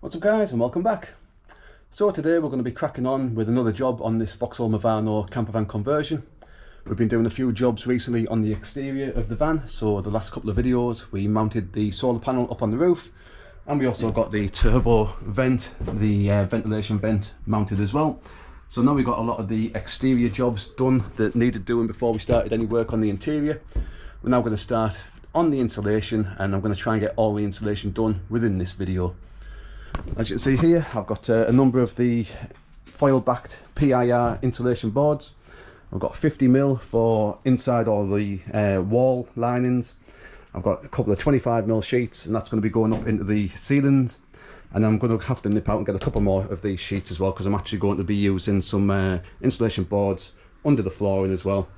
What's up guys, and welcome back. So today we're going to be cracking on with another job on this Vauxhall Movano campervan conversion. We've been doing a few jobs recently on the exterior of the van. So the last couple of videos we mounted the solar panel up on the roof, and we also got the turbo vent, the ventilation vent mounted as well. So now we've got a lot of the exterior jobs done that needed doing before we started any work on the interior. We're now going to start on the insulation, and I'm going to try and get all the insulation done within this video. As you can see here, I've got a number of the foil-backed PIR insulation boards. I've got 50mm for inside all the wall linings. I've got a couple of 25mm sheets, and that's going to be going up into the ceilings. And I'm going to have to nip out and get a couple more of these sheets as well, because I'm actually going to be using some insulation boards under the flooring as well.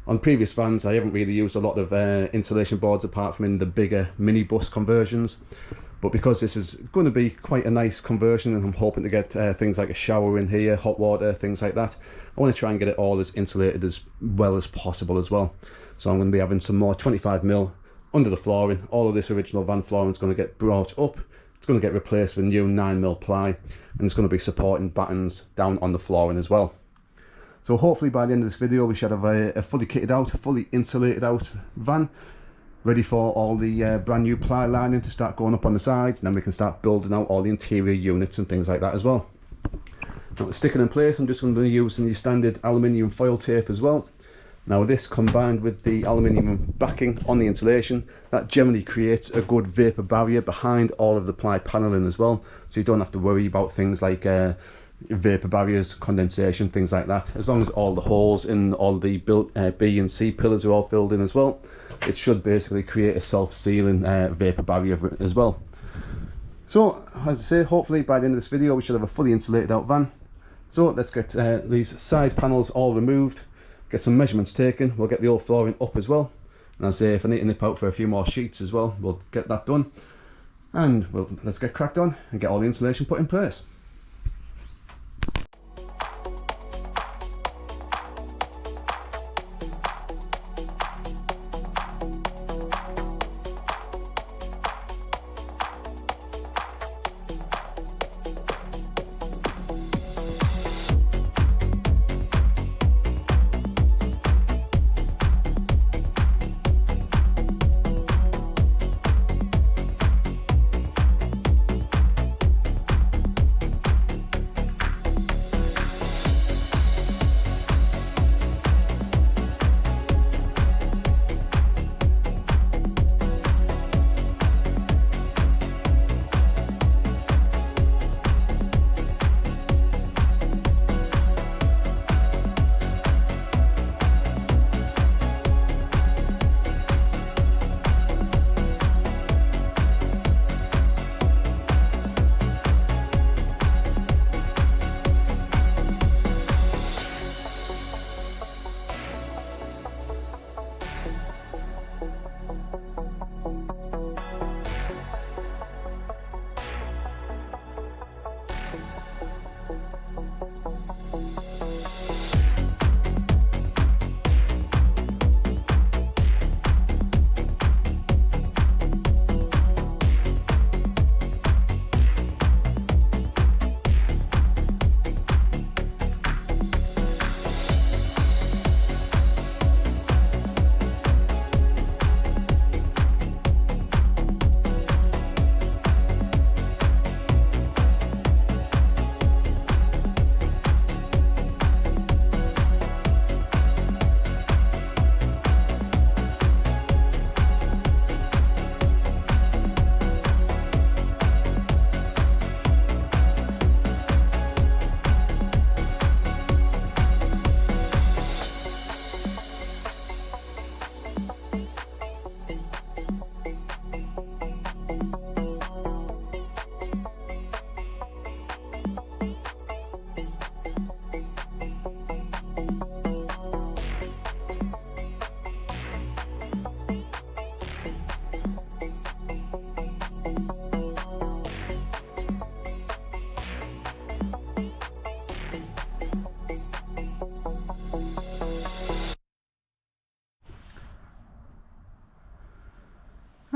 On previous vans, I haven't really used a lot of insulation boards apart from in the bigger minibus conversions. But because this is going to be quite a nice conversion, and I'm hoping to get things like a shower in here, hot water, things like that, I want to try and get it all as insulated as well as possible as well. So I'm going to be having some more 25mm under the flooring. All of this original van flooring is going to get brought up. It's going to get replaced with new 9mm ply, and it's going to be supporting batons down on the flooring as well. So hopefully by the end of this video we should have a fully kitted out, fully insulated out van, ready for all the brand new ply lining to start going up on the sides, and then we can start building out all the interior units and things like that as well. Now to stick it in place, I'm just going to be using the standard aluminium foil tape as well. Now this, combined with the aluminium backing on the insulation, that generally creates a good vapour barrier behind all of the ply panelling as well, so you don't have to worry about things like vapour barriers, condensation, things like that. As long as all the holes in all the B and C pillars are all filled in as well, it should basically create a self-sealing vapour barrier as well. So as I say, hopefully by the end of this video we should have a fully insulated out van. So let's get these side panels all removed, get some measurements taken. We'll get the old flooring up as well, and as I say, if I need to nip out for a few more sheets as well, we'll get that done, and let's get cracked on and get all the insulation put in place.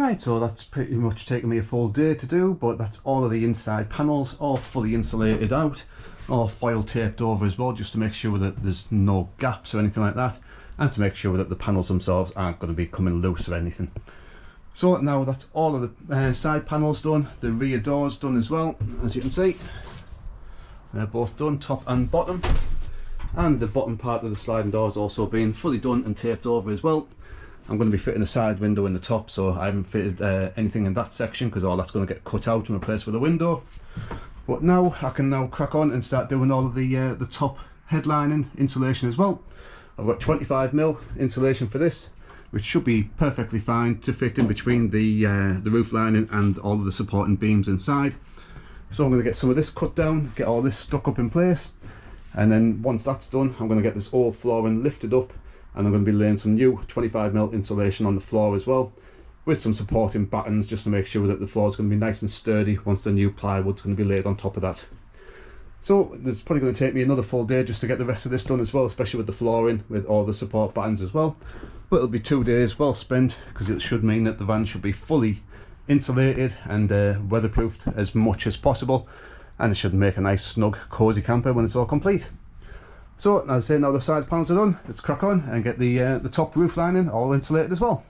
Right, so that's pretty much taken me a full day to do, but that's all of the inside panels, all fully insulated out, all foil taped over as well, just to make sure that there's no gaps or anything like that, and to make sure that the panels themselves aren't going to be coming loose or anything. So now that's all of the side panels done, the rear doors done as well, as you can see. They're both done, top and bottom. And the bottom part of the sliding door has also been fully done and taped over as well. I'm going to be fitting a side window in the top, so I haven't fitted anything in that section because all that's going to get cut out and replaced with a window. But now I can now crack on and start doing all of the top headlining insulation as well. I've got 25mm insulation for this, which should be perfectly fine to fit in between the roof lining and all of the supporting beams inside. So I'm going to get some of this cut down, get all this stuck up in place, and then once that's done, I'm going to get this old flooring lifted up, and I'm going to be laying some new 25mm insulation on the floor as well, with some supporting battens just to make sure that the floor is going to be nice and sturdy once the new plywood's going to be laid on top of that. So it's probably going to take me another full day just to get the rest of this done as well, especially with the flooring, with all the support battens as well. But it'll be 2 days well spent, because it should mean that the van should be fully insulated and weatherproofed as much as possible, and it should make a nice snug cozy camper when it's all complete. So as I say, now the side panels are done, let's crack on and get the top roof lining all insulated as well.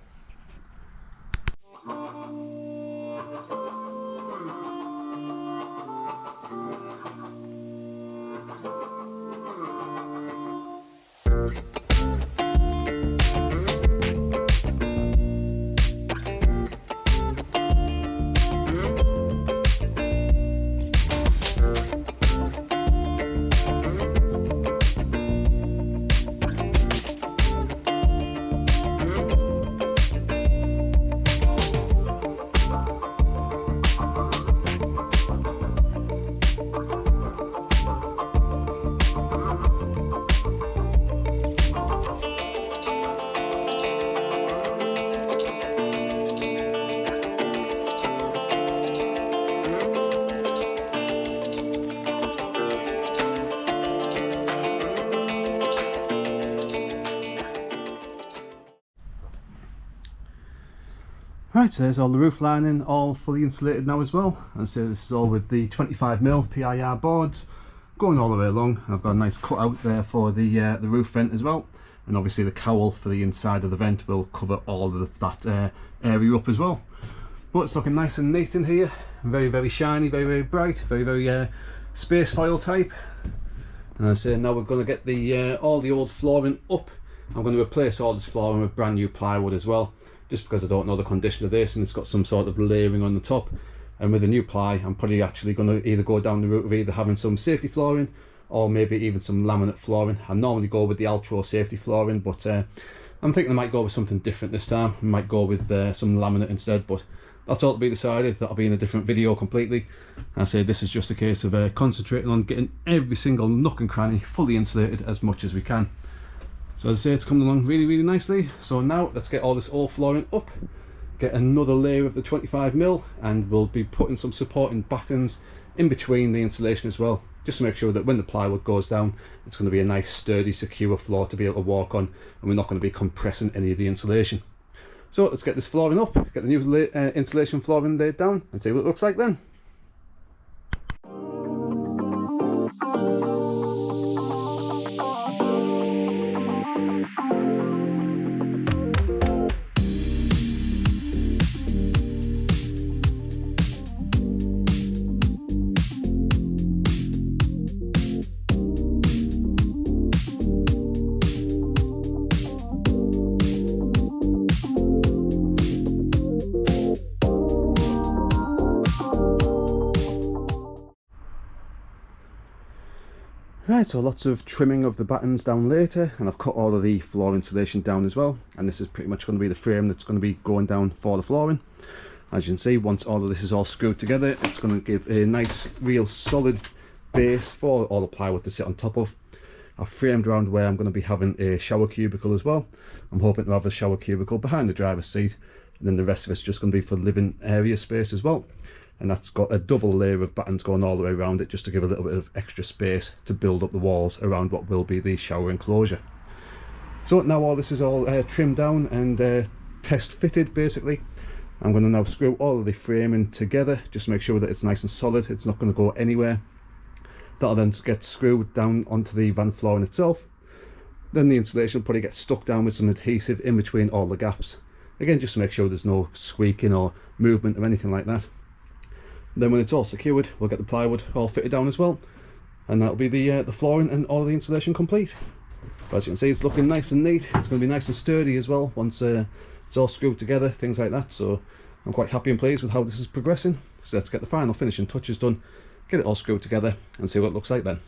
Right, so there's all the roof lining, all fully insulated now as well. And so this is all with the 25mm PIR boards going all the way along. I've got a nice cut out there for the roof vent as well, and obviously the cowl for the inside of the vent will cover all of that area up as well. But it's looking nice and neat in here, very, very shiny, very, very bright, very, very space foil type. And as I say, now we're going to get the all the old flooring up. I'm going to replace all this flooring with brand new plywood as well, just because I don't know the condition of this and it's got some sort of layering on the top. And with the new ply, I'm probably actually going to either go down the route of either having some safety flooring or maybe even some laminate flooring. I normally go with the Altro safety flooring, but I'm thinking I might go with something different this time. I might go with some laminate instead, but that's all to be decided. That'll be in a different video completely. And I say this is just a case of concentrating on getting every single nook and cranny fully insulated as much as we can. So as I say, it's coming along really, really nicely. So now let's get all this old flooring up, get another layer of the 25mm, and we'll be putting some supporting battens in between the insulation as well, just to make sure that when the plywood goes down, it's going to be a nice sturdy secure floor to be able to walk on, and we're not going to be compressing any of the insulation. So let's get this flooring up, get the new insulation flooring laid down, and see what it looks like then. Right, so lots of trimming of the battens down later, and I've cut all of the floor insulation down as well, and this is pretty much going to be the frame that's going to be going down for the flooring. As you can see, once all of this is all screwed together, it's going to give a nice real solid base for all the plywood to sit on top of. I've framed around where I'm going to be having a shower cubicle as well. I'm hoping to have a shower cubicle behind the driver's seat, and then the rest of it's just going to be for living area space as well. And that's got a double layer of battens going all the way around it, just to give a little bit of extra space to build up the walls around what will be the shower enclosure. So now all this is all trimmed down and test fitted basically, I'm going to now screw all of the framing together just to make sure that it's nice and solid, it's not going to go anywhere. That'll then get screwed down onto the van flooring itself. Then the insulation will probably get stuck down with some adhesive in between all the gaps. Again, just to make sure there's no squeaking or movement or anything like that. Then when it's all secured, we'll get the plywood all fitted down as well. And that'll be the flooring and all of the insulation complete. But as you can see, it's looking nice and neat. It's going to be nice and sturdy as well once it's all screwed together, things like that. So I'm quite happy and pleased with how this is progressing. So let's get the final finishing touches done, get it all screwed together and see what it looks like then.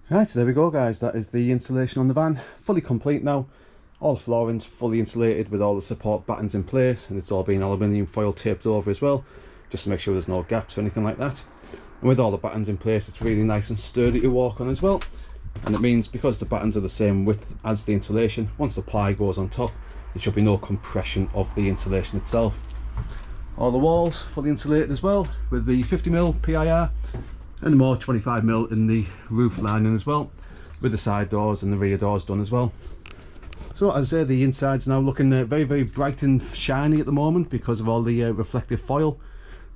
Right, so there we go guys, that is the insulation on the van, fully complete now. All the flooring's fully insulated with all the support battens in place, and it's all been aluminium foil taped over as well, just to make sure there's no gaps or anything like that. And with all the battens in place, it's really nice and sturdy to walk on as well. And it means because the battens are the same width as the insulation, once the ply goes on top, there should be no compression of the insulation itself. All the walls fully insulated as well, with the 50mm PIR. And more 25mm in the roof lining as well, with the side doors and the rear doors done as well. So as I say, the inside's now looking very, very bright and shiny at the moment because of all the reflective foil.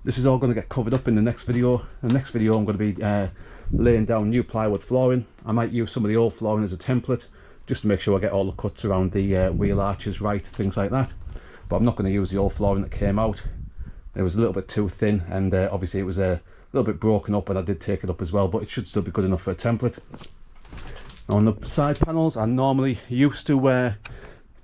This is all going to get covered up in the next video. In the next video I'm going to be laying down new plywood flooring. I might use some of the old flooring as a template just to make sure I get all the cuts around the wheel arches right, things like that. But I'm not going to use the old flooring that came out. It was a little bit too thin, and obviously it was a little bit broken up, and I did take it up as well, but it should still be good enough for a template. On the side panels, I normally used to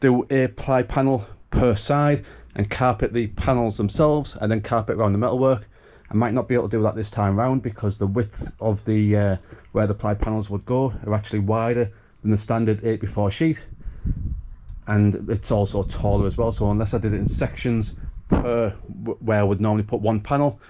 do a ply panel per side and carpet the panels themselves and then carpet around the metalwork. I might not be able to do that this time round because the width of the where the ply panels would go are actually wider than the standard 8x4 sheet, and it's also taller as well. So unless I did it in sections per where I would normally put one panel,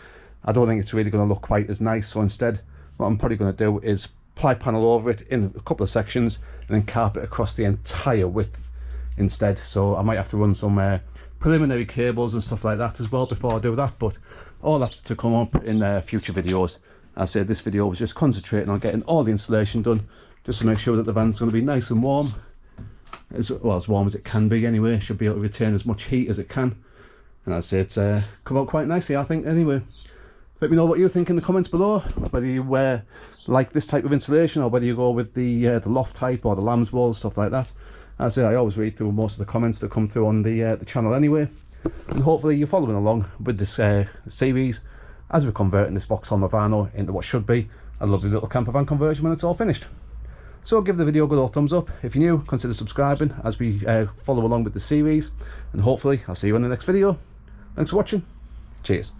I don't think it's really going to look quite as nice. So instead, what I'm probably going to do is ply panel over it in a couple of sections and then carpet across the entire width instead. So I might have to run some preliminary cables and stuff like that as well before I do that, but all that's to come up in future videos. As I said, this video was just concentrating on getting all the installation done, just to make sure that the van's going to be nice and warm, as warm as it can be anyway. Should be able to retain as much heat as it can, and as I say, it's come out quite nicely, I think, anyway. Let me know what you think in the comments below, whether you like this type of insulation or whether you go with the loft type or the lamb's wool, stuff like that. As I say, I always read through most of the comments that come through on the channel anyway, and hopefully you're following along with this series as we're converting this Vauxhall Movano into what should be a lovely little camper van conversion when it's all finished. So give the video a good old thumbs up. If you're new, consider subscribing as we follow along with the series, and hopefully I'll see you in the next video. Thanks for watching. Cheers.